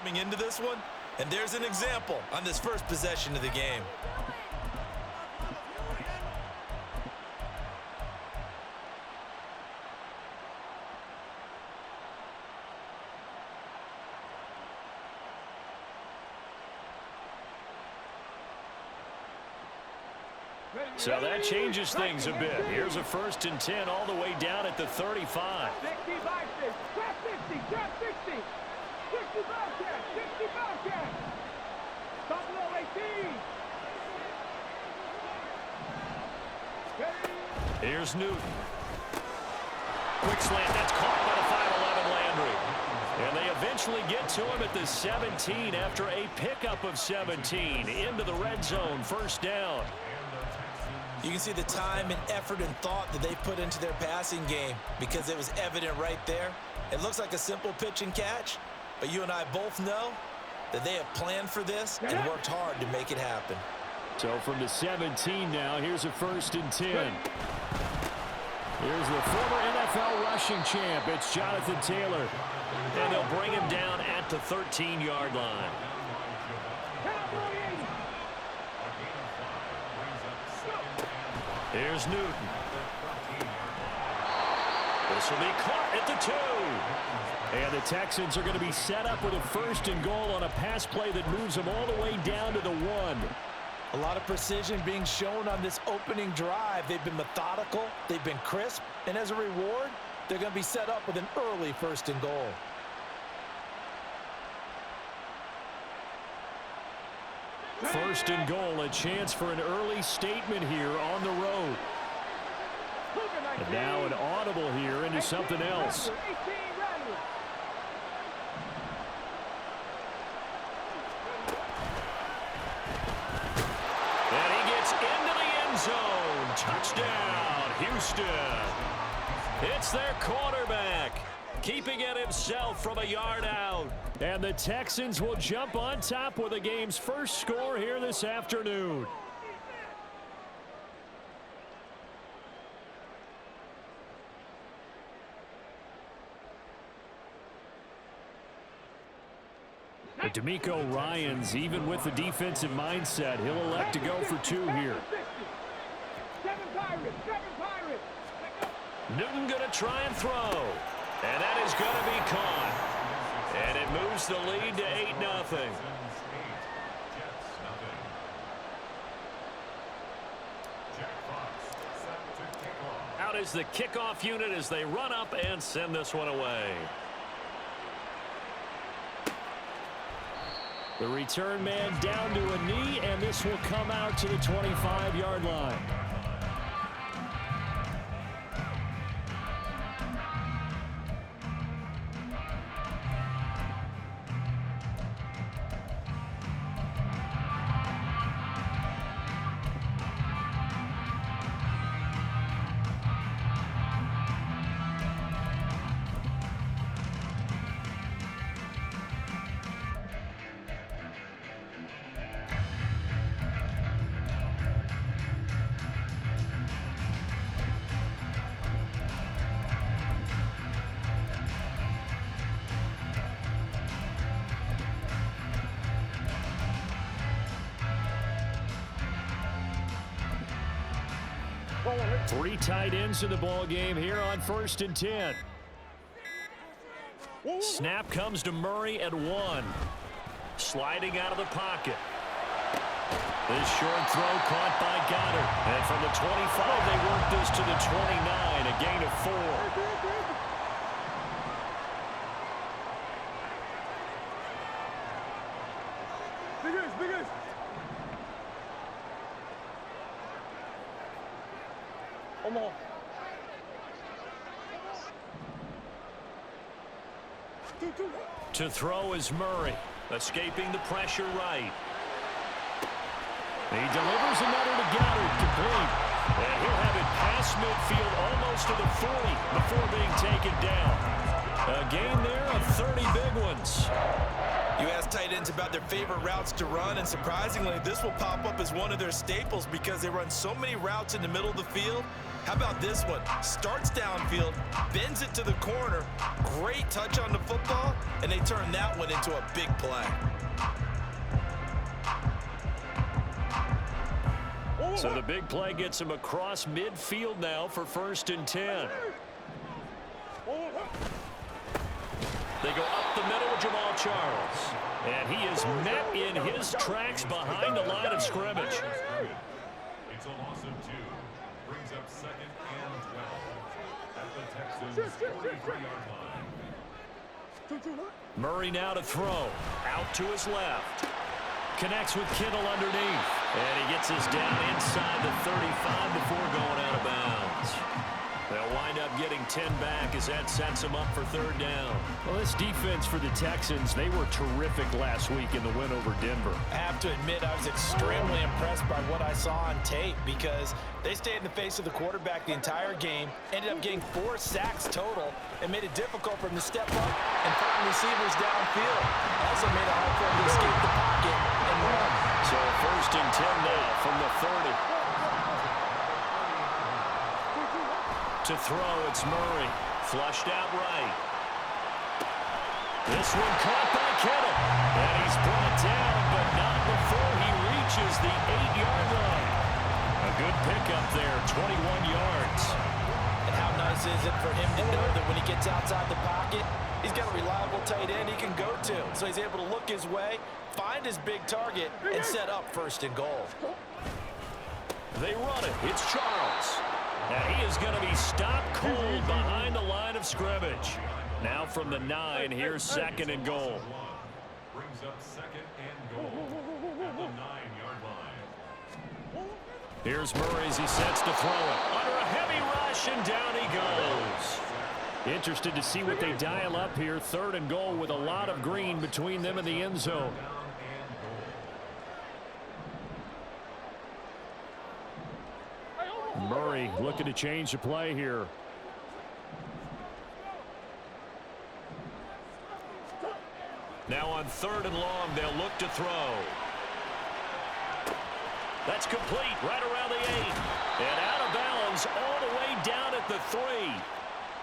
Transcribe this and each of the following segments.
coming into this one, and there's an example on this first possession of the game. So that changes things a bit. Here's a 1st and 10 all the way down at the 35. 60, 50, 60, 65, top low 18. Here's Newton. Quick slant. That's caught by the 5'11" Landry. And they eventually get to him at the 17 after a pickup of 17. Into the red zone. 1st down. You can see the time and effort and thought that they put into their passing game because it was evident right there. It looks like a simple pitch and catch, but you and I both know that they have planned for this and worked hard to make it happen. So from the 17 now, here's a 1st and 10. Here's the former NFL rushing champ. It's Jonathan Taylor. And they'll bring him down at the 13-yard line. Here's Newton. This will be caught at the 2. And the Texans are going to be set up with a 1st and goal on a pass play that moves them all the way down to the 1. A lot of precision being shown on this opening drive. They've been methodical, they've been crisp, and as a reward, they're going to be set up with an early 1st and goal. First and goal, a chance for an early statement here on the road. And now an audible here into something else. And he gets into the end zone. Touchdown, Houston. It's their quarterback, keeping it himself from a yard out. And the Texans will jump on top with the game's first score here this afternoon. But D'Amico Ryans, even with the defensive mindset, he'll elect to go for 2 here. Newton going to try and throw. And that is going to be caught. And it moves the lead to 8-0. Out is the kickoff unit as they run up and send this one away. The return man down to a knee, and this will come out to the 25-yard line. Three tight ends in the ball game here on 1st and 10. Snap comes to Murray at 1. Sliding out of the pocket. This short throw caught by Goddard. And from the 25, they work this to the 29, a gain of 4. To throw is Murray, escaping the pressure right. He delivers another to Goddard, complete. And he'll have it past midfield almost to the 40 before being taken down. A gain there of 30 big ones. You ask tight ends about their favorite routes to run, and surprisingly, this will pop up as one of their staples because they run so many routes in the middle of the field. How about this one? Starts downfield, bends it to the corner, great touch on the football, and they turn that one into a big play. So the big play gets him across midfield now for 1st and 10. They go up the middle with Jamal Charles. And he is met in his tracks behind the line of scrimmage. It's a loss of 2. Brings up 2nd and 12 at the Texans' 43-yard line. Murray now to throw. Out to his left. Connects with Kittle underneath. And he gets us down inside the 35 before going out of bounds. They'll wind up getting 10 back as that sets them up for 3rd down. Well, this defense for the Texans, they were terrific last week in the win over Denver. I have to admit, I was extremely impressed by what I saw on tape because they stayed in the face of the quarterback the entire game, ended up getting 4 sacks total, and made it difficult for him to step up and find receivers downfield. Also made it hard for him to escape the pocket and run. So 1st and 10 now from the 30. To throw, it's Murray. Flushed out right. This one caught by Kittle. And he's brought down, but not before he reaches the 8-yard line. A good pickup there, 21 yards. And how nice is it for him to know that when he gets outside the pocket, he's got a reliable tight end he can go to. So he's able to look his way, find his big target, and set up 1st and goal. They run it. It's Charles. Now he is going to be stopped cold behind the line of scrimmage. Now from the 9, here's 2nd and goal. Brings up 2nd and goal at the 9-yard line. Here's Murray as he sets to throw it. Under a heavy rush, and down he goes. Interested to see what they dial up here. 3rd and goal with a lot of green between them and the end zone. Murray looking to change the play here. Now on 3rd and long, they'll look to throw. That's complete right around the 8. And out of bounds all the way down at the 3.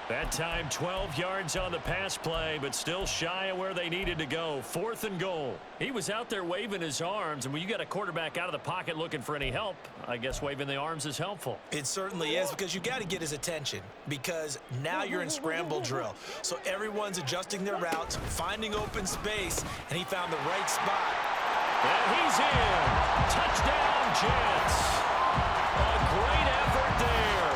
That time 12 yards on the pass play, but still shy of where they needed to go. 4th and goal. He was out there waving his arms, and when you got a quarterback out of the pocket looking for any help, I guess waving the arms is helpful. It certainly is, because you got to get his attention, because now you're in scramble drill. So everyone's adjusting their routes, finding open space, and he found the right spot. And he's in. Touchdown, Jets. A great effort there.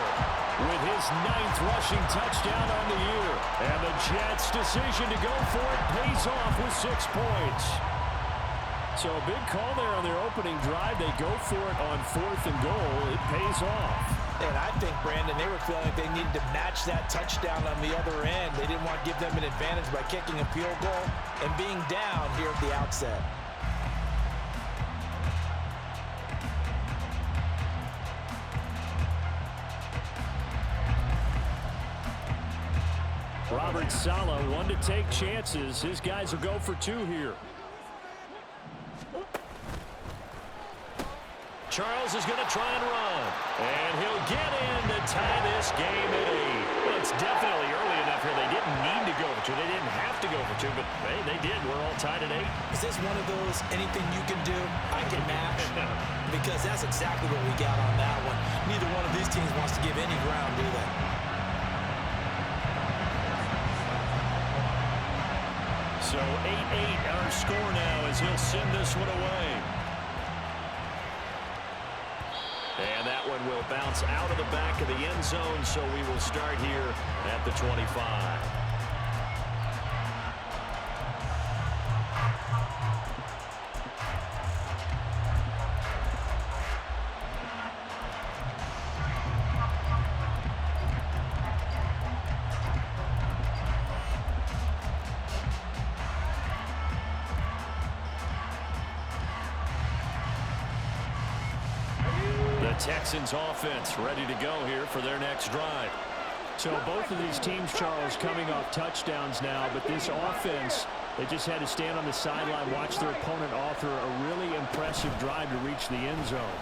With his 9th rushing touchdown on the year. And the Jets' decision to go for it pays off with 6 points. So a big call there on their opening drive. They go for it on 4th and goal. It pays off. And I think, Brandon, they were feeling like they needed to match that touchdown on the other end. They didn't want to give them an advantage by kicking a field goal and being down here at the outset. Robert Saleh, one to take chances. His guys will go for 2 here. Charles is going to try and run. And he'll get in to tie this game at 8. Well, it's definitely early enough here. They didn't need to go for 2. They didn't have to go for 2, but hey, they did. We're all tied at 8. Is this one of those anything you can do, I can match? Because that's exactly what we got on that one. Neither one of these teams wants to give any ground, do they? So 8-8 our score now as he'll send this one away. And that one will bounce out of the back of the end zone, so we will start here at the 25. Texans offense ready to go here for their next drive. So both of these teams, Charles, coming off touchdowns now, but this offense They just had to stand on the sideline, watch their opponent author a really impressive drive to reach the end zone.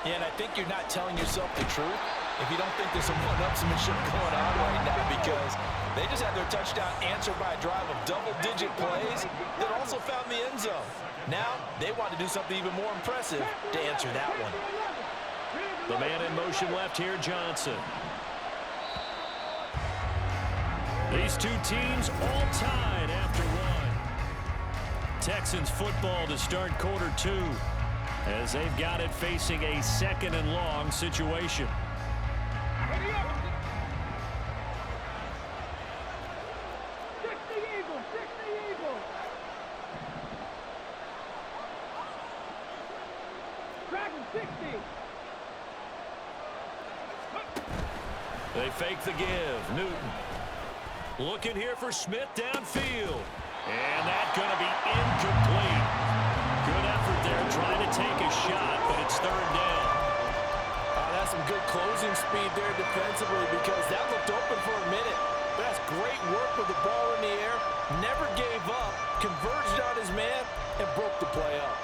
Yeah, and I think you're not telling yourself the truth if you don't think there's some one-upsmanship going on right now, because they just had their touchdown answered by a drive of double-digit plays that also found the end zone. Now, they want to do something even more impressive to answer that one. The man in motion left here, Johnson. These two teams all tied after one. Texans football to start quarter 2 as they've got it facing a 2nd and long situation. They fake the give. Newton looking here for Smith downfield. And that's going to be incomplete. Good effort there trying to take a shot, but it's 3rd down. That's some good closing speed there defensively, because that looked open for a minute. But that's great work with the ball in the air. Never gave up, converged on his man, and broke the play up.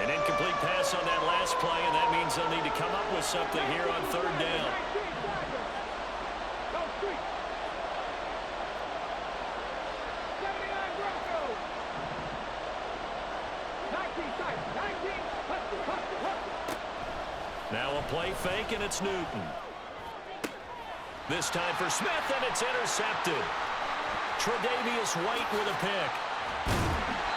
An incomplete pass on that last play, and that means they'll need to come up with something here on 3rd down. Now a play fake, and it's Newton. This time for Smith, and it's intercepted. Tre'Davious White with a pick.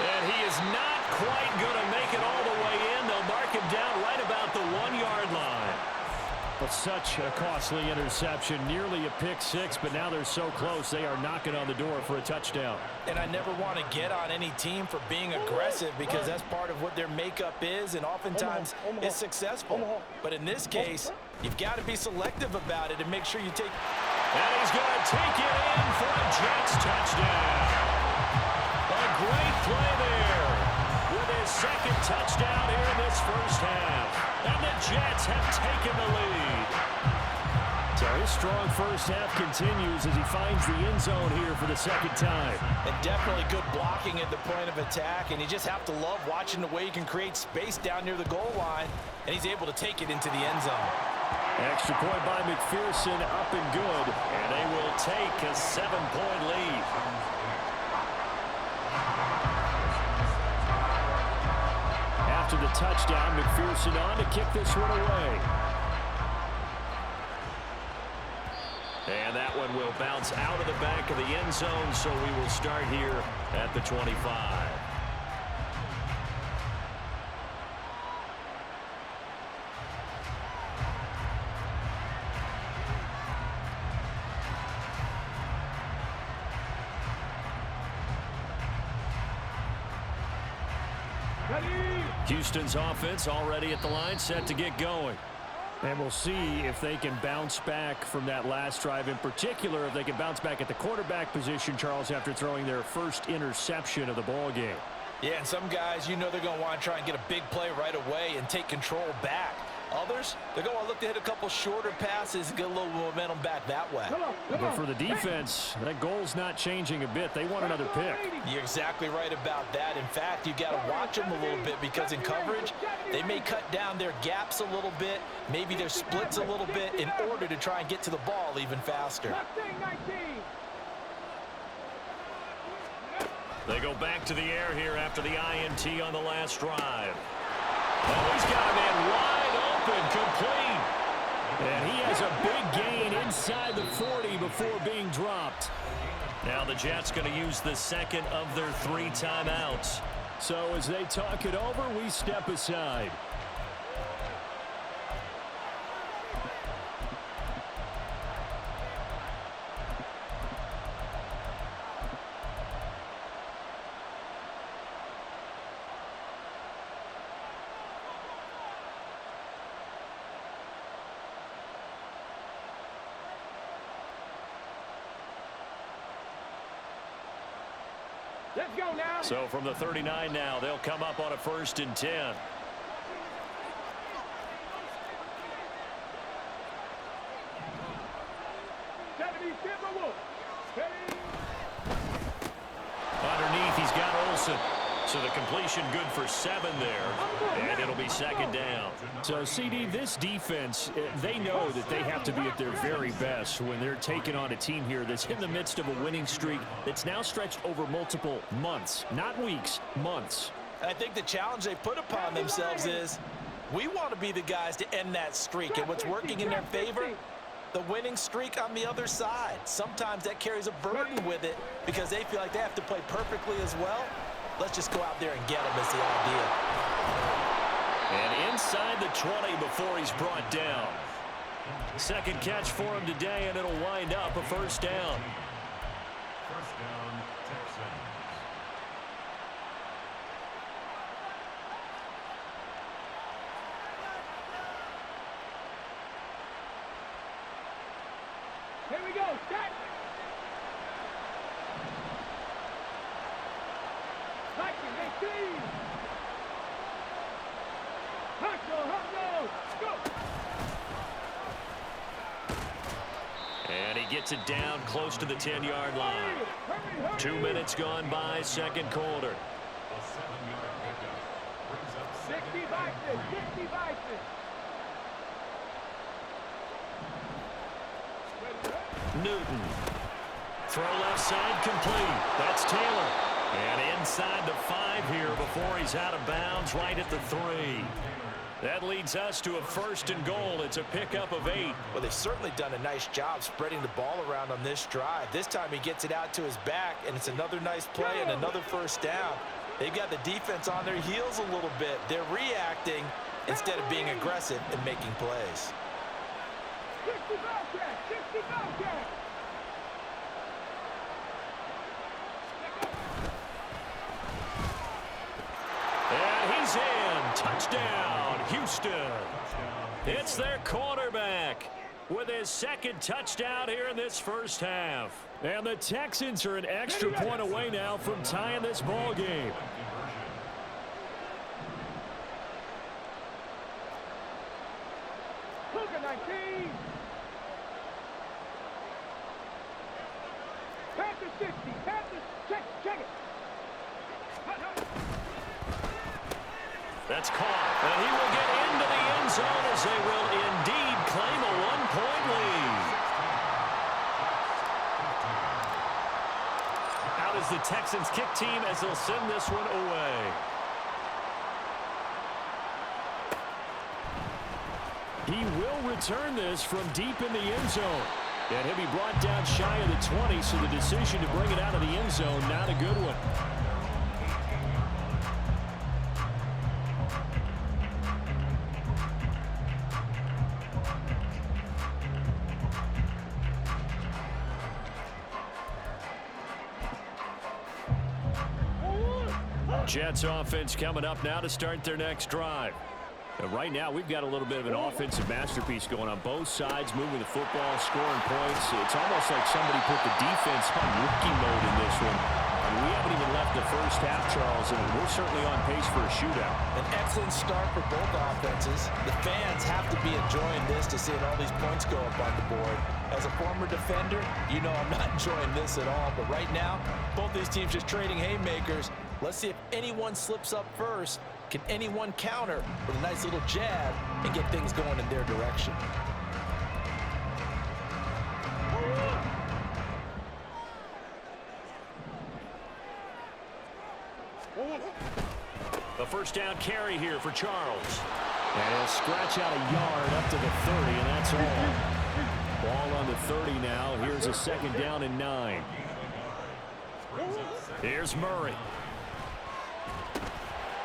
And he is not quite going to make it all the way in. They'll mark him down right about the 1-yard line. But such a costly interception, nearly a pick 6, but now they're so close they are knocking on the door for a touchdown. And I never want to get on any team for being aggressive, because that's part of what their makeup is, and oftentimes it's successful. But in this case, you've got to be selective about it and make sure you take... And he's going to take it in for a Jets touchdown. A great play there with his 2nd touchdown here in this first half. And the Jets have taken the lead. So his strong first half continues as he finds the end zone here for the 2nd time. And definitely good blocking at the point of attack, and you just have to love watching the way he can create space down near the goal line, and he's able to take it into the end zone. Extra point by McPherson, up and good. And they will take a 7-point lead. After the touchdown, McPherson on to kick this one away. And that one will bounce out of the back of the end zone, so we will start here at the 25. Houston's offense already at the line, set to get going. And we'll see if they can bounce back from that last drive, in particular if they can bounce back at the quarterback position, Charles, after throwing their first interception of the ball game. Yeah, and some guys, you know, they're going to want to try and get a big play right away and take control back. Others, they're going to look to hit a couple shorter passes and get a little momentum back that way. But for the defense, that goal's not changing a bit. They want another pick. You're exactly right about that. In fact, you got to watch them a little bit, because in coverage, they may cut down their gaps a little bit, maybe their splits a little bit, in order to try and get to the ball even faster. They go back to the air here after the INT on the last drive. Oh, he's got a man wide open, complete. And he has a big gain inside the 40 before being dropped. Now the Jets going to use the 2nd of their 3 timeouts. So as they talk it over, we step aside. Let's go now. So from the 39 now, they'll come up on a 1st and 10. Underneath, he's got Olsen. So the completion good for 7 there, and it'll be 2nd down. So, CD, this defense, they know that they have to be at their very best when they're taking on a team here that's in the midst of a winning streak that's now stretched over multiple months, not weeks, months. I think the challenge they put upon themselves is we want to be the guys to end that streak, and what's working in their favor, the winning streak on the other side. Sometimes that carries a burden with it because they feel like they have to play perfectly as well. Let's just go out there and get him is the idea. And inside the 20 before he's brought down. 2nd catch for him today, and it'll wind up a 1st down. 1st down, Texans. Here we go. Set. And he gets it down close to the 10-yard line. 2 minutes gone by, 2nd quarter. A 7-yard pickup brings up 60 Vikings, 60 Vikings. Newton. Throw left side complete. That's Taylor. And inside the 5 here before he's out of bounds right at the 3. That leads us to a 1st and goal. It's a pickup of 8. Well, they've certainly done a nice job spreading the ball around on this drive. This time he gets it out to his back, and it's another nice play and another 1st down. They've got the defense on their heels a little bit. They're reacting instead of being aggressive and making plays. 60 Vikings, 60 Vikings. And he's in. Touchdown, Houston. It's their quarterback with his 2nd touchdown here in this 1st half. And the Texans are an extra point away now from tying this ball game. Cougar 19. Panthers 60. Panthers, check it. That's caught. And he will get into the end zone as they will indeed claim a 1-point lead. Out is the Texans kick team as they'll send this one away. He will return this from deep in the end zone. And he'll be brought down shy of the 20, so the decision to bring it out of the end zone, not a good one. Jets offense coming up now to start their next drive. And right now, we've got a little bit of an offensive masterpiece going on both sides, moving the football, scoring points. It's almost like somebody put the defense on rookie mode in this one. And we haven't even left the 1st half, Charles, and we're certainly on pace for a shootout. An excellent start for both offenses. The fans have to be enjoying this to see all these points go up on the board. As a former defender, you know I'm not enjoying this at all. But right now, both these teams just trading haymakers. Let's see if anyone slips up first. Can anyone counter with a nice little jab and get things going in their direction? A 1st down carry here for Charles. And he'll scratch out a yard up to the 30, and that's all. Ball on the 30 now. Here's a 2nd down and 9. Here's Murray.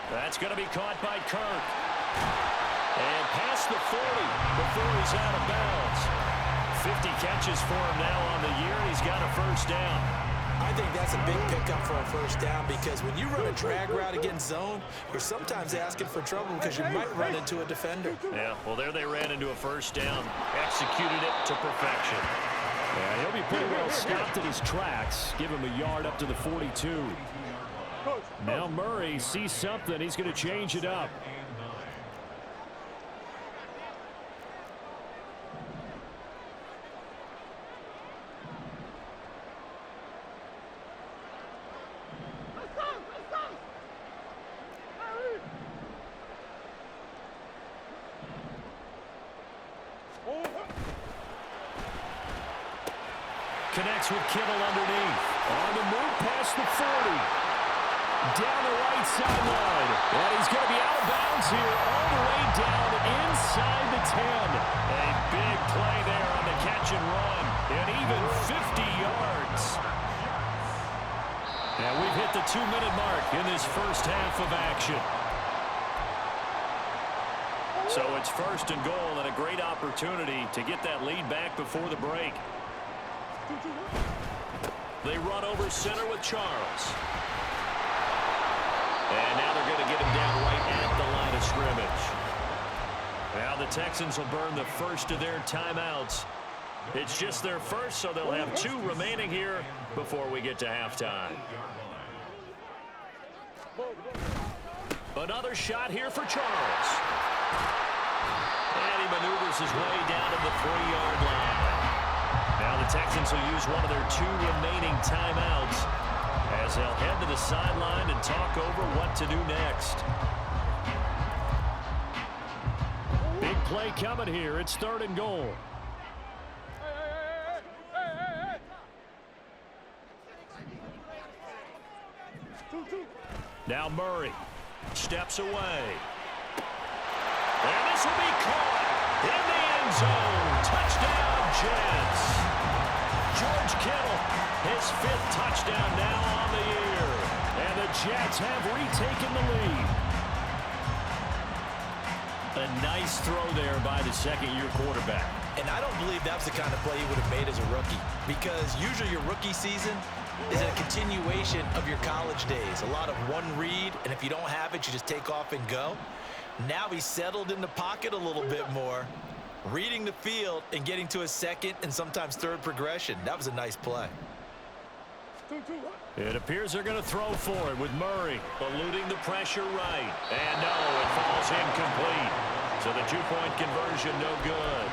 That's going to be caught by Kirk. And past the 40 before he's out of bounds. 50 catches for him now on the year. He's got a 1st down. I think that's a big pickup for a 1st down because when you run a drag route against zone, you're sometimes asking for trouble because you might run into a defender. Yeah, well, there they ran into a 1st down. Executed it to perfection. Yeah, he'll be pretty well stopped in his tracks. Give him a yard up to the 42. Now Murray sees something. He's going to change it up. connects with Kittle underneath. On the move past the 40. Down the right sideline. And he's going to be out of bounds here all the way down inside the 10. A big play there on the catch and run. And even 50 yards. And we've hit the 2-minute mark in this first half of action. So it's first and goal and a great opportunity to get that lead back before the break. They run over center with Charles. And now they're going to get him down right at the line of scrimmage. Now the Texans will burn the first of their timeouts. It's just their first, so they'll have 2 remaining here before we get to halftime. Another shot here for Charles. And he maneuvers his way down to the 3-yard line. Now the Texans will use one of their 2 remaining timeouts as they'll head to the sideline and talk over what to do next. Big play coming here. It's 3rd and goal. Now Murray steps away. And this will be caught in the end zone. Touchdown, Jets. George Kittle, his 5th touchdown now on the year. And the Jets have retaken the lead. A nice throw there by the second-year quarterback. And I don't believe that was the kind of play he would have made as a rookie, because usually your rookie season is a continuation of your college days. A lot of one read, and if you don't have it, you just take off and go. Now he's settled in the pocket a little bit more, reading the field and getting to a second and sometimes third progression. That was a nice play. It appears they're going to throw for it with Murray eluding the pressure right. And no, it falls incomplete. So the 2-point conversion no good.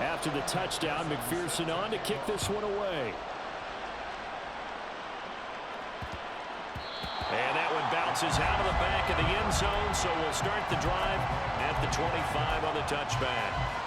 After the touchdown, McPherson on to kick this one away. And that one bounces out of the back of the end zone, so we'll start the drive at the 25 on the touchback.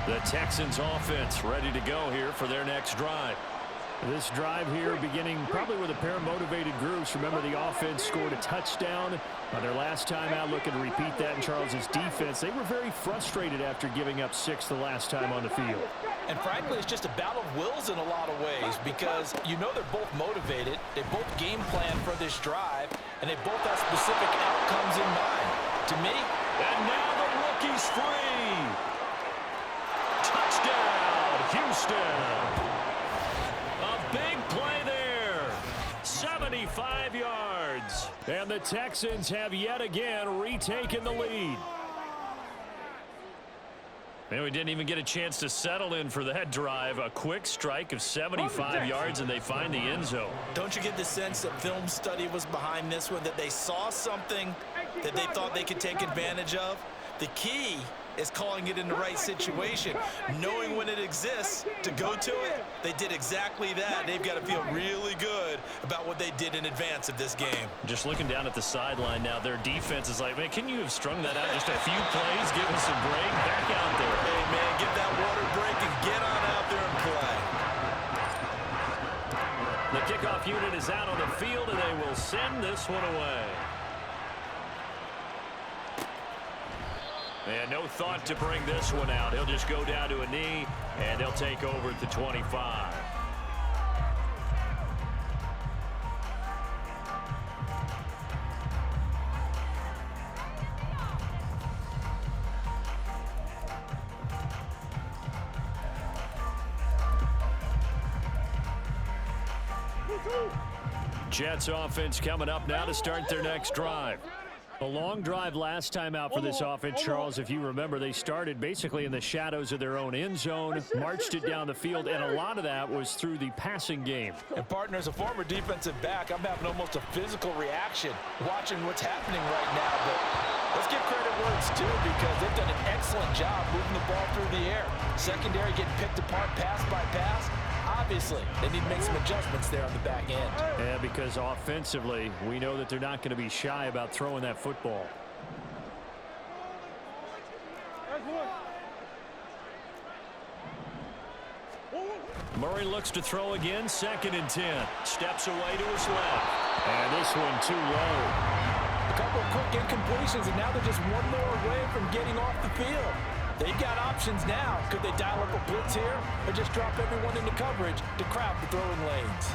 The Texans offense ready to go here for their next drive. This drive here beginning probably with a pair of motivated groups. Remember, the offense scored a touchdown on their last time out, looking to repeat that in Charles's defense. They were very frustrated after giving up 6 the last time on the field. And frankly, it's just a battle of wills in a lot of ways, because you know they're both motivated, they both game plan for this drive, and they both have specific outcomes in mind. To me, and now the rookie's free. Touchdown, Houston. A big play there. 75 yards. And the Texans have yet again retaken the lead. And we didn't even get a chance to settle in for that drive. A quick strike of 75 yards, and they find the end zone. Don't you get the sense that film study was behind this one, that they saw something that they thought they could take advantage of? The key is calling it in the right situation, knowing when it exists to go to it. They did exactly that. They've got to feel really good about what they did in advance of this game. Just looking down at the sideline now, their defense is like, man, can you have strung that out just a few plays, give us a break, back out there. Hey, man, get that water break and get on out there and play. The kickoff unit is out on the field, and they will send this one away. And no thought to bring this one out. He'll just go down to a knee, and they'll take over at the 25. Jets offense coming up now to start their next drive. A long drive last time out for this offense, Charles. If you remember, they started basically in the shadows of their own end zone, marched it down the field, and a lot of that was through the passing game. And partner, as a former defensive back, I'm having almost a physical reaction watching what's happening right now. But let's give credit where it's due, because they've done an excellent job moving the ball through the air. Secondary getting picked apart pass by pass. Obviously, they need to make some adjustments there on the back end. Yeah, because offensively, we know that they're not going to be shy about throwing that football. Murray looks to throw again, 2nd and 10. Steps away to his left. And this one too low. A couple of quick incompletions, and now they're just one more away from getting off the field. They've got options now. Could they dial up a blitz here, or just drop everyone into coverage to crowd the throwing lanes?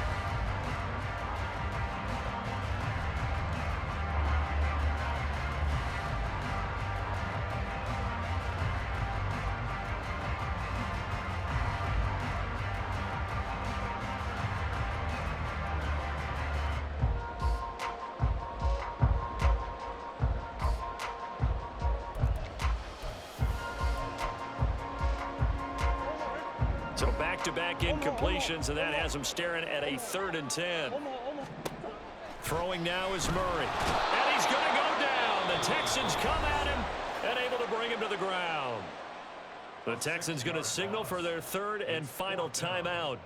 So back-to-back incompletions, and that has him staring at a 3rd and 10. Throwing now is Murray. And he's going to go down. The Texans come at him and able to bring him to the ground. The Texans going to signal for their 3rd and final timeout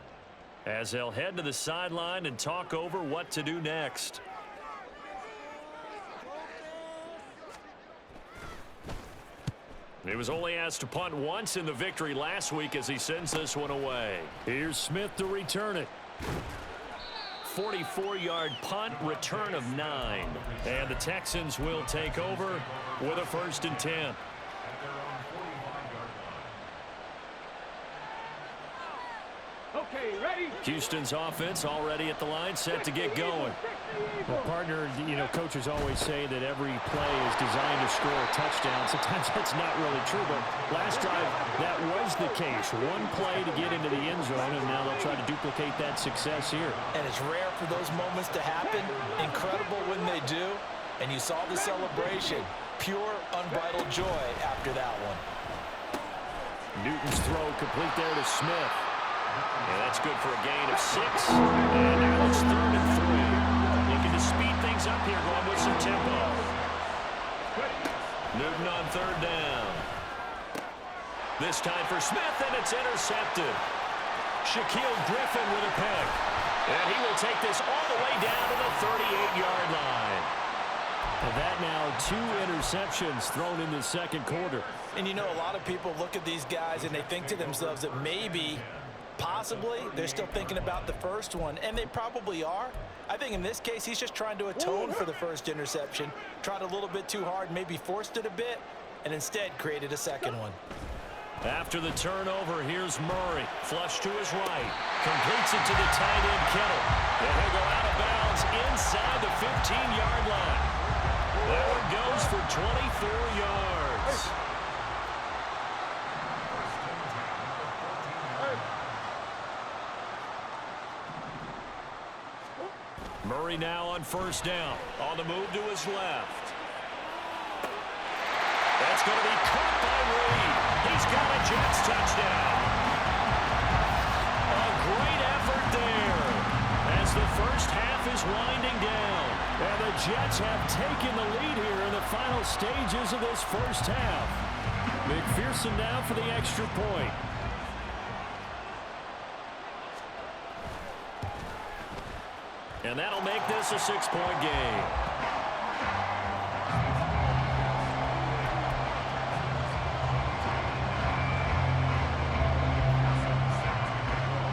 as they'll head to the sideline and talk over what to do next. He was only asked to punt once in the victory last week as he sends this one away. Here's Smith to return it. 44-yard punt, return of 9. And the Texans will take over with a 1st and 10. Okay, ready? Houston's offense already at the line, set to get going. Well, partner, you know, coaches always say that every play is designed to score a touchdown. Sometimes that's not really true, but last drive, that was the case. One play to get into the end zone, and now they'll try to duplicate that success here. And it's rare for those moments to happen. Incredible when they do. And you saw the celebration. Pure, unbridled joy after that one. Newton's throw complete there to Smith. And that's good for a gain of 6. And now it's 3rd and 3. Looking to speed things up here, going with some tempo. Newton on 3rd down. This time for Smith, and it's intercepted. Shaquille Griffin with a pick. And he will take this all the way down to the 38-yard line. And that now 2 interceptions thrown in the 2nd quarter. And you know, a lot of people look at these guys and they think to themselves that maybe, possibly, they're still thinking about the first one, and they probably are. I think in this case, he's just trying to atone for the first interception, tried a little bit too hard, maybe forced it a bit, and instead created a second one. After the turnover, here's Murray. Flush to his right. Completes it to the tight end, Kittle. And he'll go out of bounds inside the 15-yard line. That one goes for 24 yards. Murray now on 1st down. On the move to his left. That's going to be caught by Reed. He's got a Jets touchdown. A great effort there as the first half is winding down. And the Jets have taken the lead here in the final stages of this first half. McPherson now for the extra point. And that'll make this a 6-point game.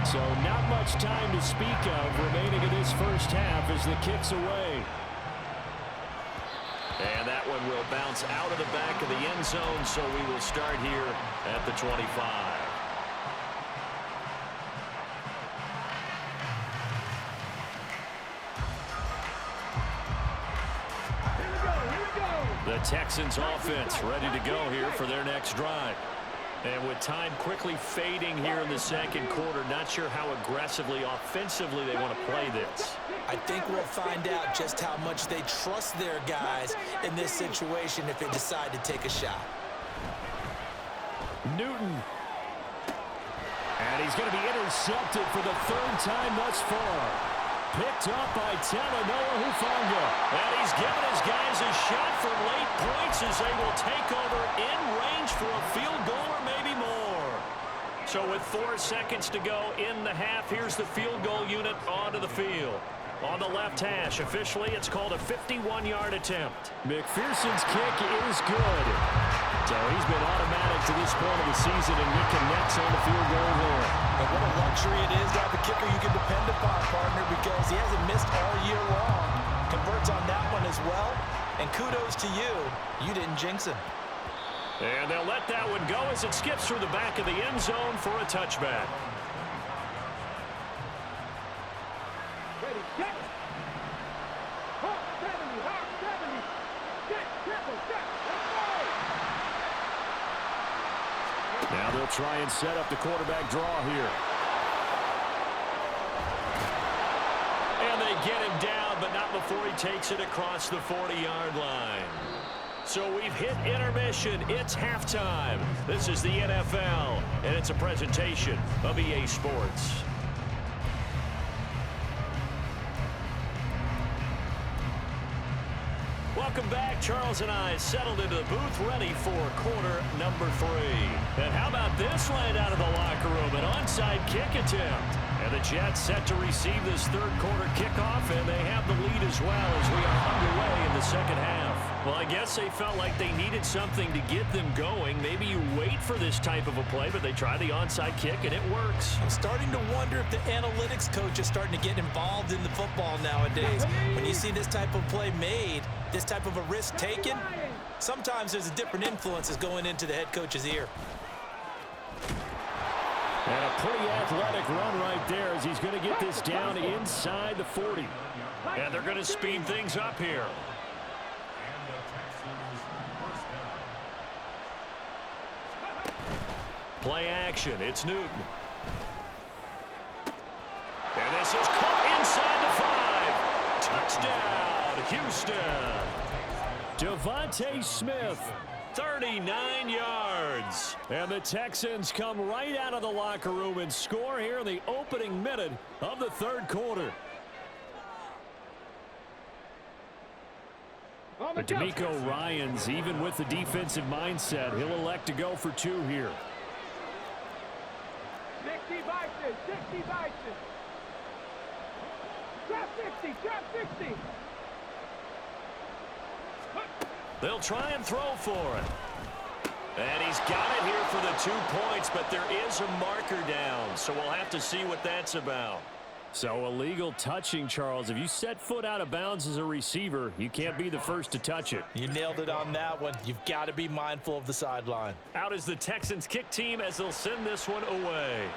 So not much time to speak of remaining in this first half as the kick's away. And that one will bounce out of the back of the end zone, so we will start here at the 25. The Texans offense ready to go here for their next drive. And with time quickly fading here in the 2nd quarter, not sure how aggressively, offensively they want to play this. I think we'll find out just how much they trust their guys in this situation if they decide to take a shot. Newton. And he's going to be intercepted for the third time thus far. Picked up by Talanoa Hufanga. And he's given his guys a shot for late points as they will take over in range for a field goal or maybe more. So with 4 seconds to go in the half, here's the field goal unit onto the field. On the left hash, officially, it's called a 51-yard attempt. McPherson's kick is good. So he's been automatic to this point of the season, and he connects on the field goal there. And what a luxury it is to have a kicker you can depend upon, partner, because he hasn't missed all year long. Converts on that one as well. And kudos to you. You didn't jinx him. And they'll let that one go as it skips through the back of the end zone for a touchback. Ready, set. Hawk 70, Hawk 70. Set, triple, set. Let's go. Now they'll try and set up the quarterback draw here. And they get him down, but not before he takes it across the 40-yard line. So we've hit intermission. It's halftime. This is the NFL, and it's a presentation of EA Sports. Welcome back. Charles and I settled into the booth, ready for quarter number 3. And how about this line out of the locker room? An onside kick attempt. And the Jets set to receive this third quarter kickoff, and they have the lead as well as we are underway in the second half. Well, I guess they felt like they needed something to get them going. Maybe you wait for this type of a play, but they try the onside kick, and it works. I'm starting to wonder if the analytics coach is starting to get involved in the football nowadays. When you see this type of play made, this type of a risk taken, sometimes there's a different influences going into the head coach's ear. And a pretty athletic run right there as he's going to get this down inside the 40. And they're going to speed things up here. Play action. It's Newton. And this is caught inside the 5. Touchdown, Houston. Devontae Smith. 39 yards. And the Texans come right out of the locker room and score here in the opening minute of the third quarter. But D'Amico Ryans, even with the defensive mindset, he'll elect to go for 2 here. 60 vices, 60 vices. Drop 60, drop 60. They'll try and throw for it. And he's got it here for the 2 points, but there is a marker down, so we'll have to see what that's about. So illegal touching, Charles. If you set foot out of bounds as a receiver, you can't be the first to touch it. You nailed it on that one. You've got to be mindful of the sideline. Out is the Texans kick team as they'll send this one away.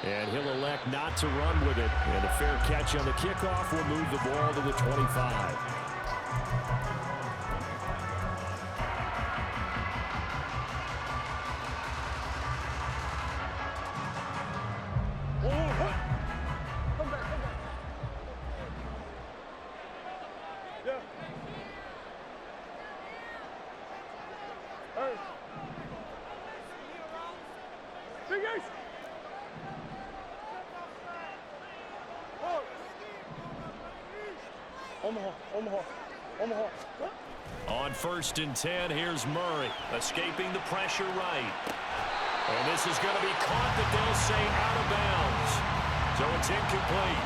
And he'll elect not to run with it. And a fair catch on the kickoff will move the ball to the 25. On 1st and 10, here's Murray, escaping the pressure right. And this is going to be caught, but they'll say out of bounds. So it's incomplete.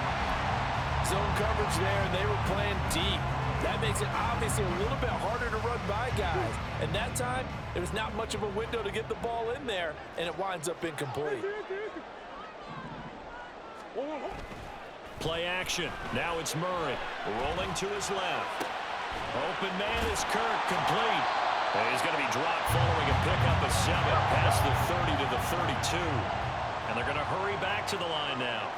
Zone coverage there, and they were playing deep. That makes it obviously a little bit harder to run by guys. And that time, there was not much of a window to get the ball in there, and it winds up incomplete. Play action. Now it's Murray, rolling to his left. Open man is Kirk, complete. And he's going to be dropped following a pickup of 7 past the 30 to the 32. And they're going to hurry back to the line now.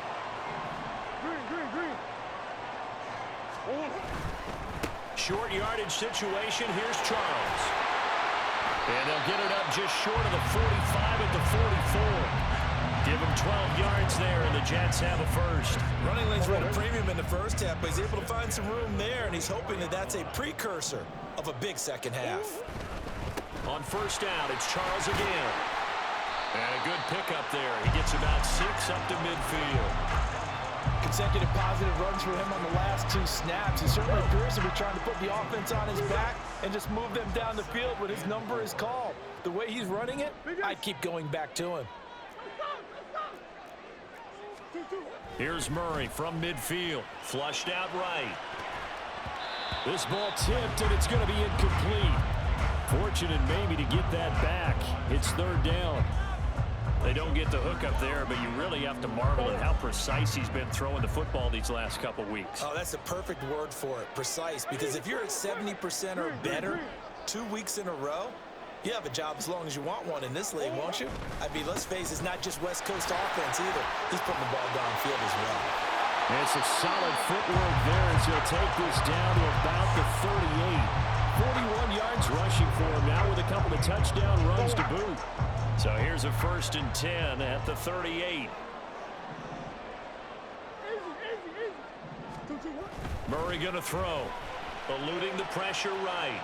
Short yardage situation. Here's Charles. And they'll get it up just short of the 45 at the 44. Give him 12 yards there, and the Jets have a first. Running lanes ran a premium in the first half, but he's able to find some room there, and he's hoping that that's a precursor of a big second half. On first down, it's Charles again. And a good pickup there. He gets about 6 up to midfield. Consecutive positive runs for him on the last 2 snaps. He certainly appears to be trying to put the offense on his back and just move them down the field when his number is called. The way he's running it, I'd keep going back to him. Here's Murray from midfield. Flushed out right. This ball tipped, and it's going to be incomplete. Fortunate maybe to get that back. It's third down. They don't get the hook up there, but you really have to marvel at how precise he's been throwing the football these last couple weeks. Oh, that's the perfect word for it, precise, because if you're at 70% or better 2 weeks in a row, you have a job as long as you want one in this league, won't you? I mean, let's face it, it's not just West Coast offense either. He's putting the ball downfield as well. It's a solid footwork there as he'll take this down to about the 38. 41 yards rushing for him now with a couple of touchdown runs to boot. So here's a 1st and 10 at the 38. Murray going to throw. Eluding the pressure right.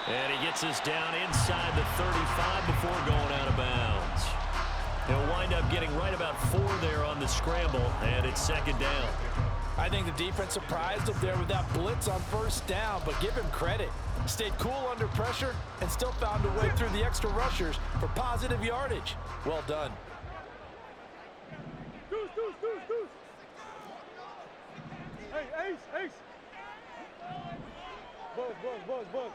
And he gets us down inside the 35 before going out of bounds. He'll wind up getting right about 4 there on the scramble, and it's 2nd down. I think the defense surprised him there with that blitz on first down, but give him credit. Stayed cool under pressure and still found a way through the extra rushers for positive yardage. Well done. Deuce, deuce, deuce, deuce. Hey, ace, ace. Buzz, buzz, buzz, buzz.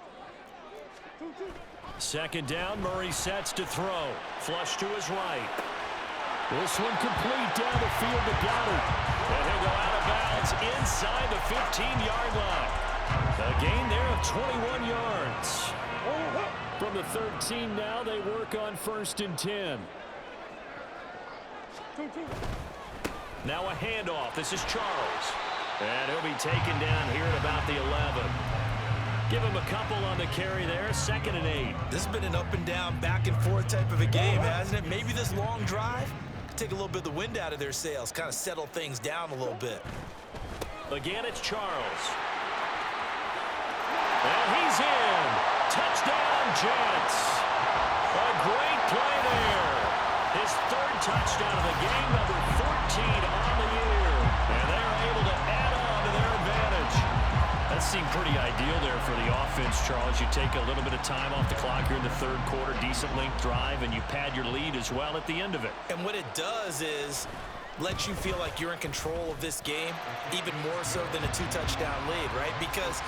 2nd down, Murray sets to throw. Flush to his right. This one complete down the field to Goddard. And he'll go out of bounds inside the 15-yard line. A gain there of 21 yards. From the 13 now, they work on 1st and 10. Now a handoff. This is Charles. And he'll be taken down here at about the 11. Give him a couple on the carry there. 2nd and 8. This has been an up and down, back and forth type of a game, hasn't it? Maybe this long drive could take a little bit of the wind out of their sails, kind of settle things down a little bit. Again, it's Charles. And he's in. Touchdown, Jets. A great play there. His 3rd touchdown of the game, number 14 on the year. And they're able to add on to their advantage. That seemed pretty ideal there for the offense, Charles. You take a little bit of time off the clock here in the 3rd quarter, decent length drive, and you pad your lead as well at the end of it. And what it does is let you feel like you're in control of this game, even more so than a 2-touchdown lead, right? Because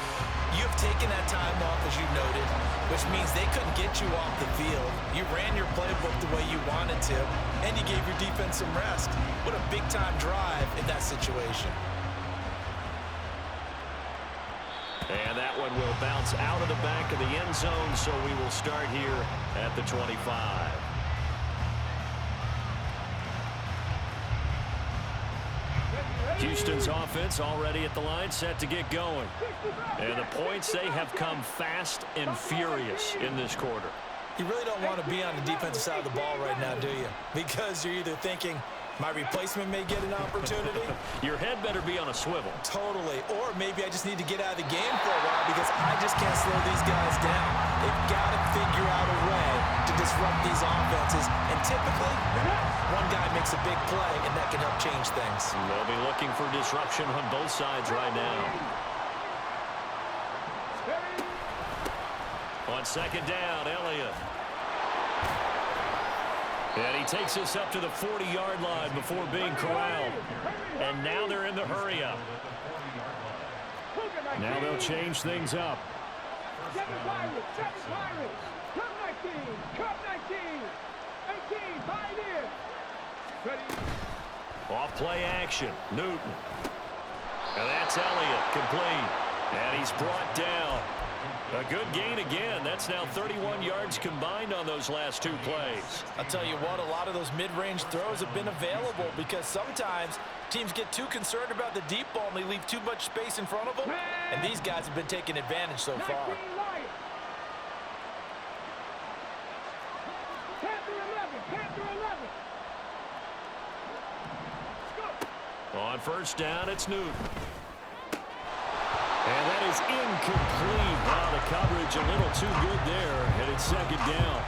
you've taken that time off, as you noted, which means they couldn't get you off the field. You ran your playbook the way you wanted to, and you gave your defense some rest. What a big-time drive in that situation. And that one will bounce out of the back of the end zone, so we will start here at the 25. Houston's offense already at the line, set to get going. And the points, they have come fast and furious in this quarter. You really don't want to be on the defensive side of the ball right now, do you? Because you're either thinking, my replacement may get an opportunity. Your head better be on a swivel. Totally. Or maybe I just need to get out of the game for a while because I just can't slow these guys down. They've got to figure out a way to disrupt these offenses. And typically, one guy makes a big play, and that can help change things. They'll be looking for disruption on both sides right now. On 2nd down, Elliott. And he takes us up to the 40-yard line before being corralled. And now they're in the hurry-up. Now they'll change things up. Off play action. Newton. And that's Elliott, complete. And he's brought down. A good gain again. That's now 31 yards combined on those last 2 plays. I'll tell you what, a lot of those mid-range throws have been available because sometimes teams get too concerned about the deep ball and they leave too much space in front of them. And these guys have been taking advantage so far. On first down, it's Newton. And that is incomplete. Wow, the coverage a little too good there, and it's second down.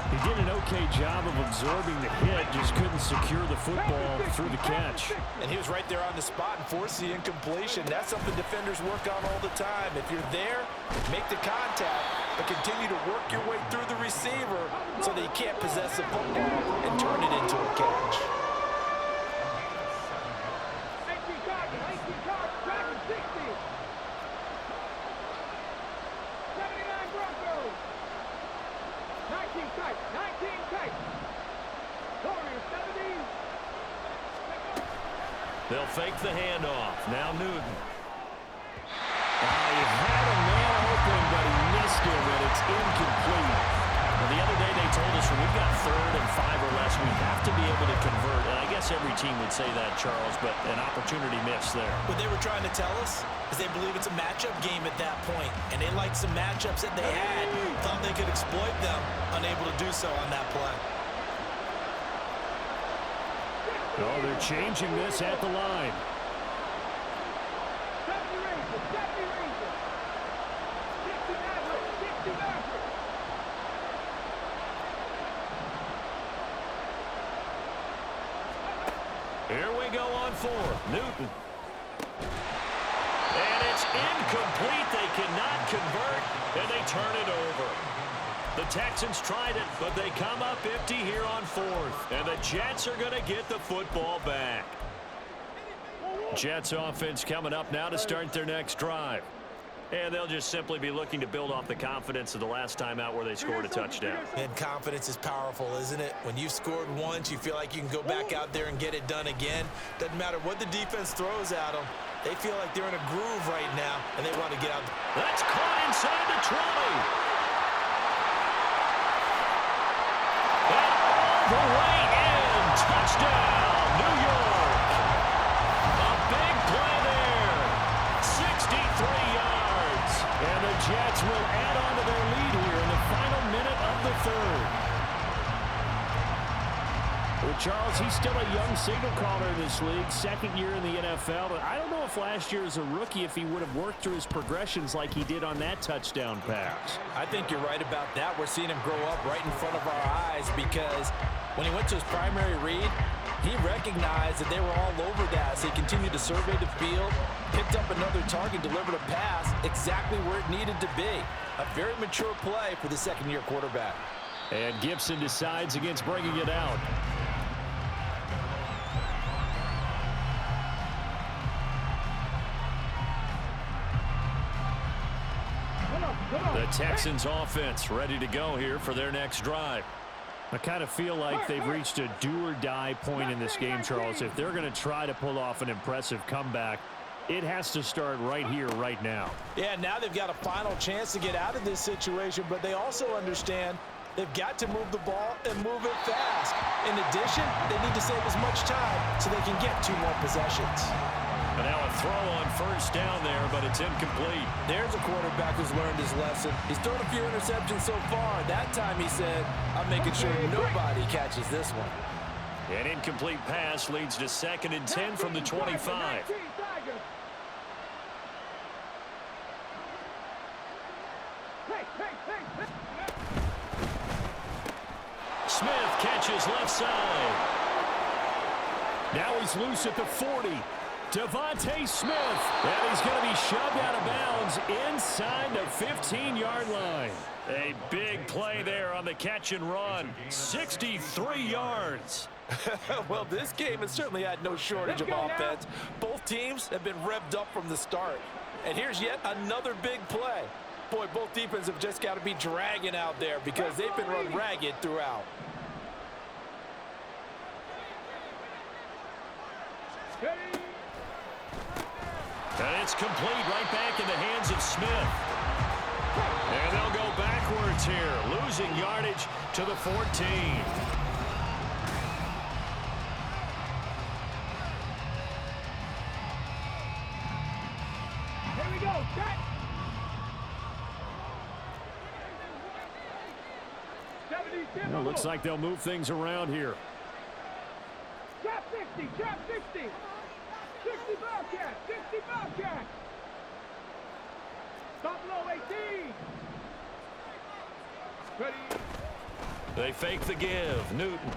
He did an okay job of absorbing the hit, just couldn't secure the football through the catch. And he was right there on the spot and forced the incompletion. That's something defenders work on all the time. If you're there, make the contact, but continue to work your way through the receiver so that he can't possess the football and turn it into a catch. They'll fake the handoff. Now Newton. He had a man open, but he missed him, and it's incomplete. Well, the other day they told us when we've got 3rd and 5 or less, we have to be able to convert. And I guess every team would say that, Charles, but an opportunity missed there. What they were trying to tell us is they believe it's a matchup game at that point, and they liked some matchups that they had, thought they could exploit them, unable to do so on that play. Oh, they're changing this at the line. Here we go on 4. Newton. And it's incomplete. They cannot convert, and they turn it over. The Texans tried it, but they come up empty here on 4th. And the Jets are going to get the football back. Jets offense coming up now to start their next drive. And they'll just simply be looking to build off the confidence of the last time out where they scored a touchdown. And confidence is powerful, isn't it? When you've scored once, you feel like you can go back out there and get it done again. Doesn't matter what the defense throws at them. They feel like they're in a groove right now, and they want to get out. That's caught inside the 20. The way in. Touchdown, New York. A big play there. 63 yards. And the Jets will add on to their lead here in the final minute of the 3rd. Well, Charles, he's still a young signal caller in this league, 2nd year in the NFL. But I don't know if last year as a rookie, if he would have worked through his progressions like he did on that touchdown pass. I think you're right about that. We're seeing him grow up right in front of our eyes because when he went to his primary read, he recognized that they were all over that. So he continued to survey the field, picked up another target, delivered a pass exactly where it needed to be. A very mature play for the 2nd-year quarterback. And Gibson decides against bringing it out. The Texans offense ready to go here for their next drive. I kind of feel like they've reached a do-or-die point in this game, Charles. If they're going to try to pull off an impressive comeback, it has to start right here, right now. Yeah, now they've got a final chance to get out of this situation, but they also understand they've got to move the ball and move it fast. In addition, they need to save as much time so they can get 2 more possessions. And now a throw on first down there, but it's incomplete. There's a quarterback who's learned his lesson. He's thrown a few interceptions so far. That time he said, I'm making sure nobody catches this one. An incomplete pass leads to 2nd and 10 from the 25. Smith catches left side. Now he's loose at the 40. Devontae Smith, and he's going to be shoved out of bounds inside the 15-yard line. A big play there on the catch and run. 63 yards. Well, this game has certainly had no shortage of offense. Both teams have been revved up from the start. And here's yet another big play. Boy, both defenses have just got to be dragging out there because they've been run ragged throughout. And it's complete right back in the hands of Smith. And they'll go backwards here, losing yardage to the 14. Here we go, set. Well, looks like they'll move things around here. Trap 60, trap 60. 60 Bobcat! 60 Bobcat! Stop low, 18! Ready? They fake the give. Newton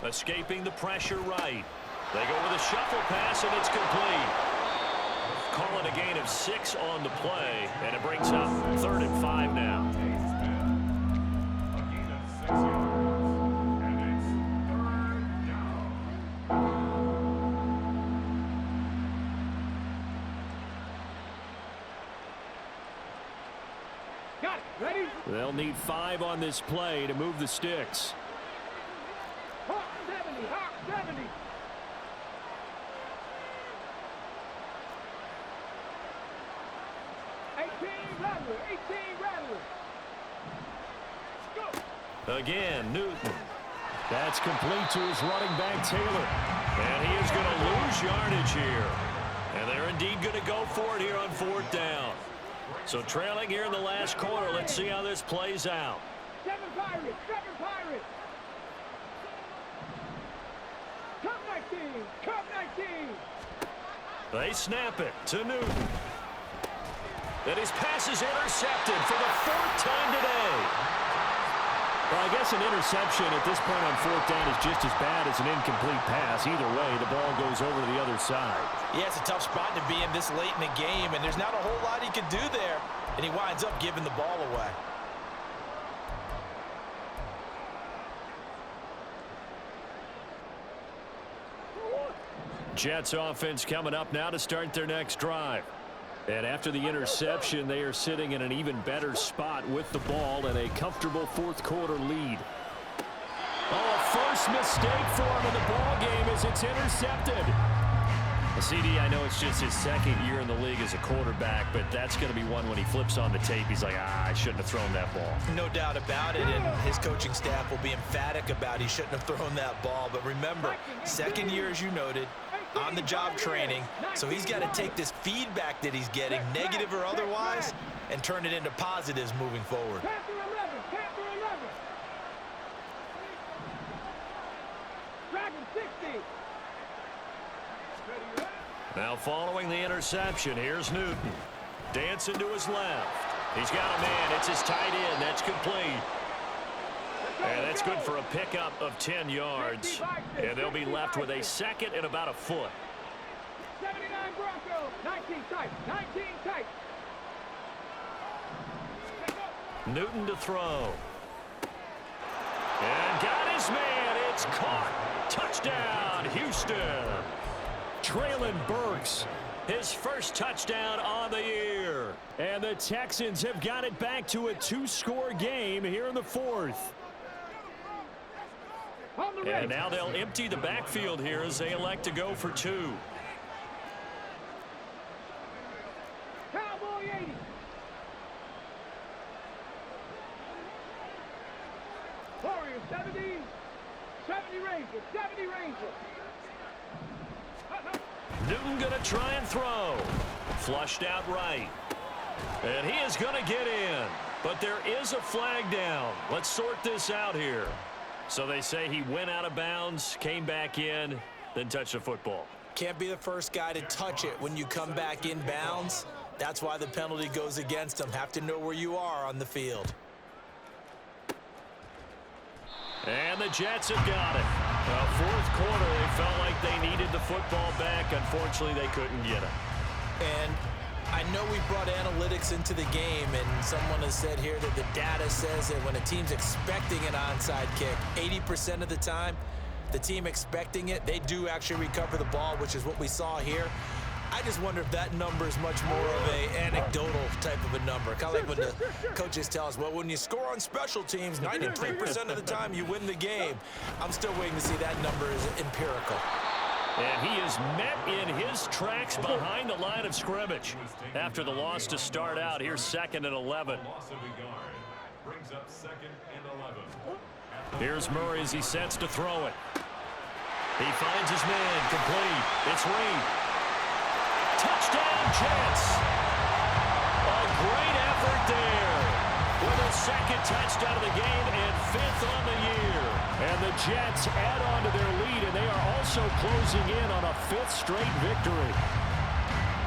escaping the pressure right. They go with a shuffle pass, and it's complete. Call it a gain of 6 on the play, and it brings up 3rd and 5 now. A gain of 6 yards, and it's 3rd down. Got it. Ready? They'll need 5 on this play to move the sticks. Hawk 70. Hawk 70. 18 Rattler. 18 Rattler. Go. Again, Newton. That's complete to his running back, Taylor. And he is going to lose yardage here. And they're indeed going to go for it here on 4th down. So trailing here in the last quarter, let's see how this plays out. 7 Pirates. 7 Pirates. Cup 19. Cup 19. They snap it to Newton. And his pass is intercepted for the 4th time today. Well, I guess an interception at this point on 4th down is just as bad as an incomplete pass. Either way, the ball goes over to the other side. Yeah, it's a tough spot to be in this late in the game, and there's not a whole lot he could do there, and he winds up giving the ball away. Jets offense coming up now to start their next drive. And after the interception, they are sitting in an even better spot with the ball and a comfortable 4th quarter lead. Oh, first mistake for him in the ball game as it's intercepted. CD, I know it's just his 2nd year in the league as a quarterback, but that's going to be one when he flips on the tape. He's like, I shouldn't have thrown that ball. No doubt about it, and his coaching staff will be emphatic about he shouldn't have thrown that ball. But remember, 2nd year, as you noted, on-the-job training, so he's got to take this feedback that he's getting, negative or otherwise, and turn it into positives moving forward. Panther 11. Panther 11. Dragon 60. Now following the interception, here's Newton. Dancing to his left. He's got a man. It's his tight end. That's complete. And that's good for a pickup of 10 yards. And they'll be left with a 2nd and about a foot. 79 Broncos. 19 tight. 19 tight. Newton to throw. And got his man. It's caught. Touchdown, Houston. Traylon Burks, his first touchdown on the year. And the Texans have got it back to a 2-score game here in the 4th. And now they'll empty the backfield here as they elect to go for 2. Cowboy 80. Warriors 70. 70 Rangers. 70 Rangers. Newton going to try and throw. Flushed out right. And he is going to get in. But there is a flag down. Let's sort this out here. So they say he went out of bounds, came back in, then touched the football. Can't be the first guy to touch it when you come back in bounds. That's why the penalty goes against him. Have to know where you are on the field. And the Jets have got it. 4th quarter, they felt like they needed the football back. Unfortunately, they couldn't get it. And I know we brought analytics into the game, and someone has said here that the data says that when a team's expecting an onside kick, 80% of the time, the team expecting it, they do actually recover the ball, which is what we saw here. I just wonder if that number is much more of a anecdotal type of a number. Kind of like when the coaches tell us, well, when you score on special teams, 93% of the time you win the game. I'm still waiting to see that number is empirical. And he is met in his tracks behind the line of scrimmage. After the loss to start out, here's 2nd and 11. Loss of a yard brings up 2nd and 11. Here's Murray as he sets to throw it. He finds his man, complete. It's Reed. Touchdown, Jets. A great effort there. With a 2nd touchdown of the game and 5th on the year. And the Jets add on to their lead, and they are also closing in on a 5th straight victory.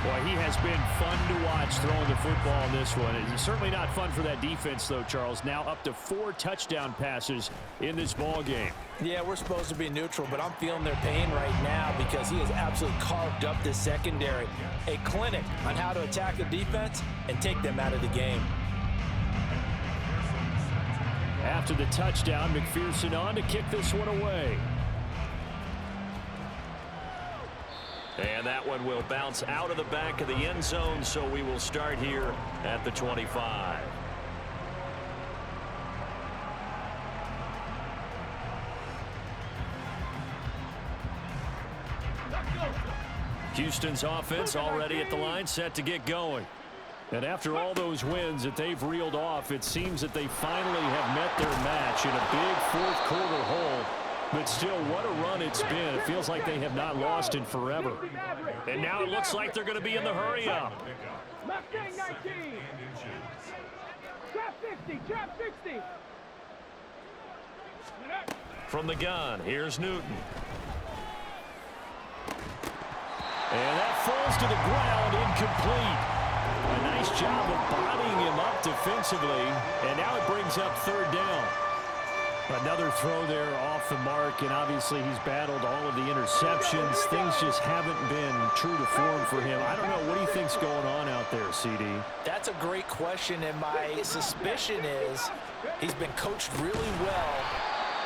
Boy, he has been fun to watch throwing the football in this one. It's certainly not fun for that defense, though, Charles. Now up to 4 touchdown passes in this ball game. Yeah, we're supposed to be neutral, but I'm feeling their pain right now because he has absolutely carved up this secondary. A clinic on how to attack the defense and take them out of the game. After the touchdown, McPherson on to kick this one away. And that one will bounce out of the back of the end zone, so we will start here at the 25. Houston's offense already at the line, set to get going. And after all those wins that they've reeled off, it seems that they finally have met their match in a big fourth-quarter hole. But still, what a run it's been. It feels like they have not lost in forever. And now it looks like they're going to be in the hurry-up. Left wing 19. Trap 50, trap 60. From the gun, here's Newton. And that falls to the ground, incomplete. A nice job of bodying him up defensively. And now it brings up 3rd down. Another throw there off the mark, and obviously he's battled all of the interceptions. Things just haven't been true to form for him. I don't know. What do you think's going on out there, CD? That's a great question, and my suspicion is he's been coached really well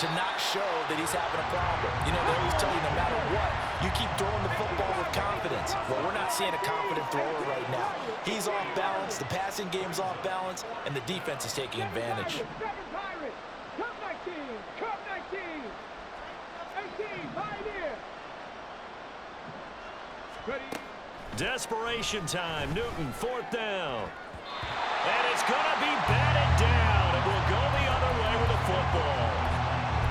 to not show that he's having a problem. You know, they always tell you no matter what, you keep throwing the football with confidence. Well, we're not seeing a confident thrower right now. He's off balance, the passing game's off balance, and the defense is taking advantage. Cup 19, Cup 19. 18, Pioneer. Ready. Desperation time. Newton, 4th down. And it's going to be batted down. It will go the other way with the football.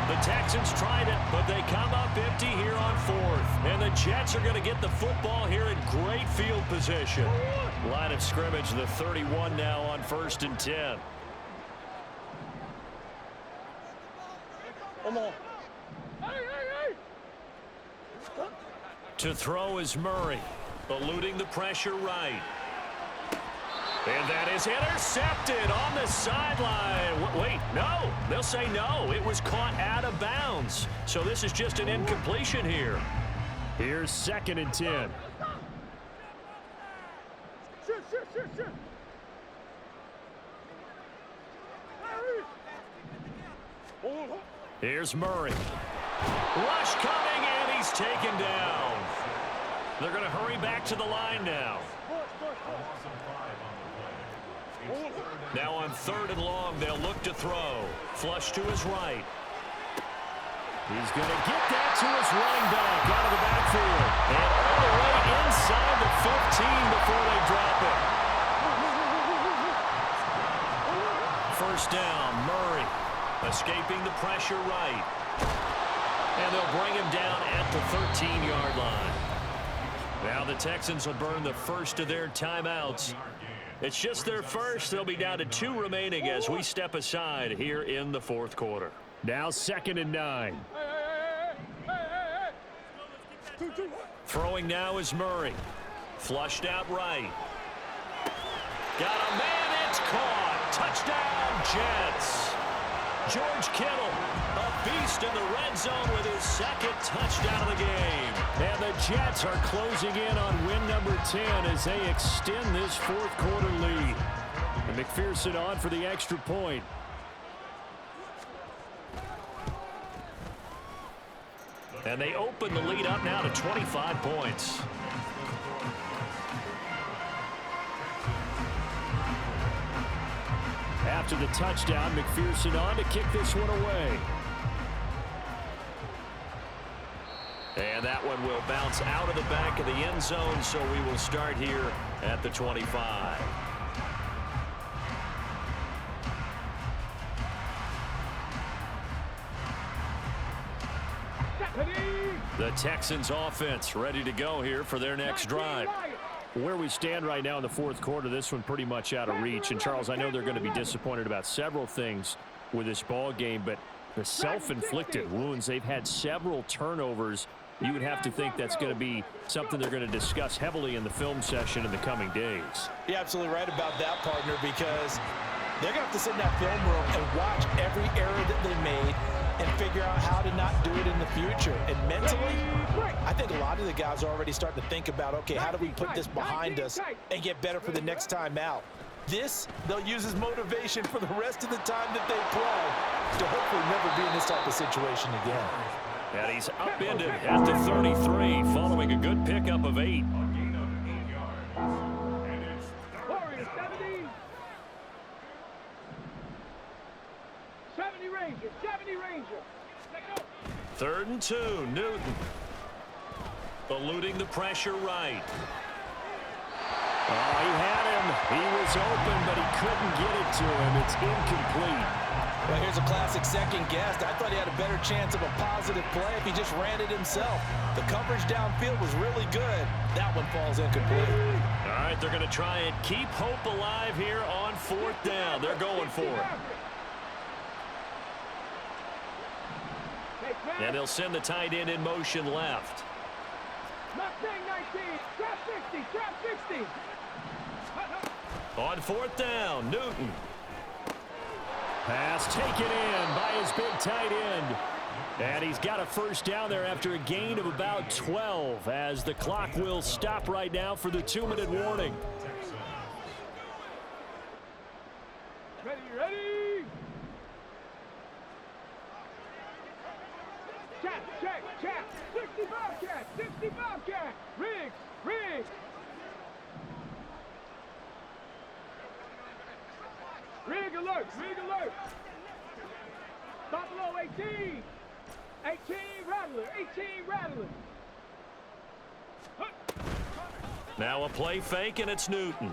The Texans tried it, but they come up empty here on 4th. And the Jets are going to get the football here in great field position. Line of scrimmage, the 31 now on 1st and 10. To throw is Murray, eluding the pressure right. And that is intercepted on the sideline. Wait, no. They'll say no. It was caught out of bounds. So this is just an incompletion here. Here's 2nd and 10. Shoot. Here's Murray. Rush coming, and he's taken down. They're going to hurry back to the line now. Now on 3rd and long, they'll look to throw. Flush to his right. He's going to get that to his running back out of the backfield. And all the way inside the 15 before they drop it. 1st down, Murray. Escaping the pressure right. And they'll bring him down at the 13-yard line. Now the Texans will burn the first of their timeouts. It's just their first. They'll be down to 2 remaining as we step aside here in the 4th quarter. Now 2nd and 9. Throwing now is Murray. Flushed out right. Got a man, it's caught. Touchdown, Jets. George Kittle, a beast in the red zone with his 2nd touchdown of the game. And the Jets are closing in on win number 10 as they extend this 4th quarter lead. And McPherson on for the extra point. And they open the lead up now to 25 points. After the touchdown, McPherson on to kick this one away. And that one will bounce out of the back of the end zone, so we will start here at the 25. The Texans offense ready to go here for their next drive. Where we stand right now in the 4th quarter, this one pretty much out of reach. And, Charles, I know they're going to be disappointed about several things with this ball game, but The self-inflicted wounds. They've had several turnovers. You would have to think that's going to be something they're going to discuss heavily in the film session in the coming days. You're absolutely right about that, partner, because they're going to have to sit in that film room and watch every error that they made and figure out how to not do it in the future. And mentally, I think a lot of the guys are already starting to think about, okay, how do we put this behind us and get better for the next time out? This, they'll use as motivation for the rest of the time that they play to hopefully never be in this type of situation again. And he's upended at the 33 following a good pickup of 8. A gain of 8 yards. And it's Warriors 70. 70 Rangers. 70 Rangers. Let's go. 3rd and 2. Newton eluding the pressure right. Oh, he had him. He was open, but he couldn't get it to him. It's incomplete. Well, here's a classic second guess. I thought he had a better chance of a positive play if he just ran it himself. The coverage downfield was really good. That one falls incomplete. All right, they're going to try and keep hope alive here on 4th down. They're going for it. And they'll send the tight end in motion left. Mustang 19. Trap 60. Trap 60. On 4th down, Newton. Pass taken in by his big tight end. And he's got a first down there after a gain of about 12 as the clock will stop right now for the 2-minute warning. Ready. Check. 65 cat. 65 cat. Riggs. Rig alert. Buffalo 18. 18 Rattler. Now a play fake, and it's Newton.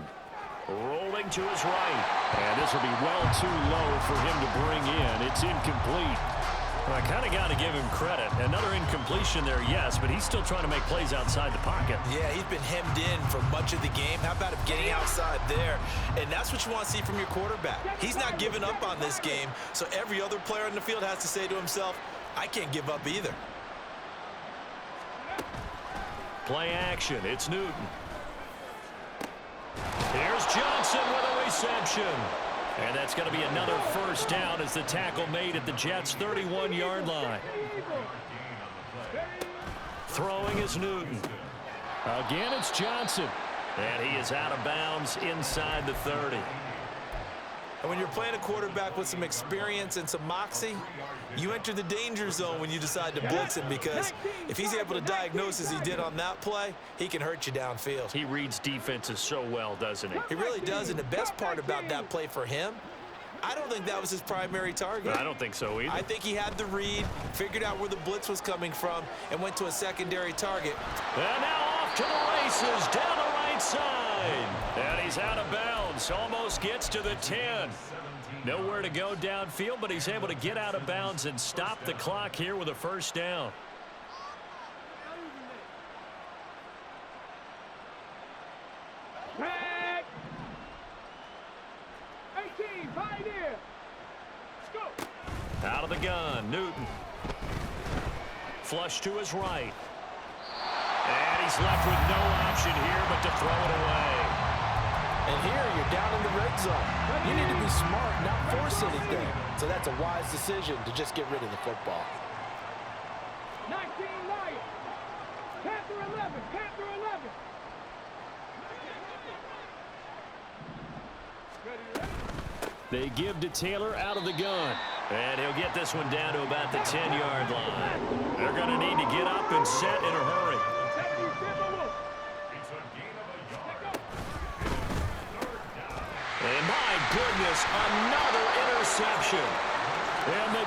Rolling to his right. And this will be well too low for him to bring in. It's incomplete. Well, I kind of got to give him credit. Another incompletion there, yes, but he's still trying to make plays outside the pocket. Yeah, he's been hemmed in for much of the game. How about him getting outside there? And that's what you want to see from your quarterback. He's not giving up on this game, so every other player on the field has to say to himself, I can't give up either. Play action. It's Newton. Here's Johnson with a reception. And that's going to be another first down as the tackle made at the Jets' 31-yard line. Throwing is Newton. Again, it's Johnson. And he is out of bounds inside the 30. And when you're playing a quarterback with some experience and some moxie, you enter the danger zone when you decide to blitz him, because if he's able to diagnose as he did on that play, he can hurt you downfield. He reads defenses so well, doesn't he? He really does, and the best part about that play for him, I don't think that was his primary target. I don't think so either. I think he had the read, figured out where the blitz was coming from, and went to a secondary target. And now off to the races, down the right side. And he's out of bounds, almost gets to the 10. Nowhere to go downfield, but he's able to get out of bounds and stop the clock here with a first down. Back. 18, Pioneer. Let's go. Out of the gun, Newton. Flush to his right. And he's left with no option here but to throw it away. And here you're down in the red zone. You need to be smart, not force anything. So that's a wise decision to just get rid of the football. 19 Lions. Panther 11. Panther 11. They give to Taylor out of the gun. And he'll get this one down to about the 10-yard line. They're going to need to get up and set in a hurry. It's a gain of a yard. And my goodness, another interception. And the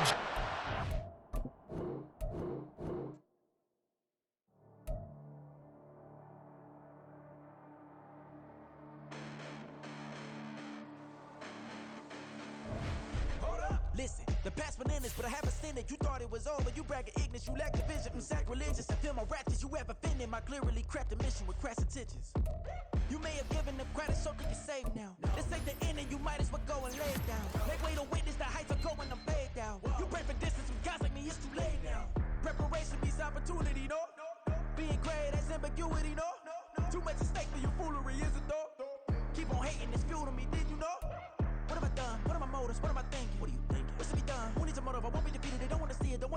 Listen, The past been in this, but I haven't seen it. You thought it was over, you bragging ignorance, you lack the vision. I'm sacrilegious, I feel my ratchets, you ever offended. My clearly crafted mission with crass intentions. You may have given them credit, so think you're safe now. This ain't the end, and you might as well go and lay down. Make way to witness the heights of going, I'm paid down. You pray for distance with guys like me, it's too late now. Preparation means opportunity, no? Being great, that's ambiguity, no? Too much at stake for your foolery, is it though? Keep on hating, it's fuel to me, did you know? What have I done? What are my motives? What am I thinking? What are you thinking? What should be done? Who needs a motive? I won't be defeated, they don't want to see it, don't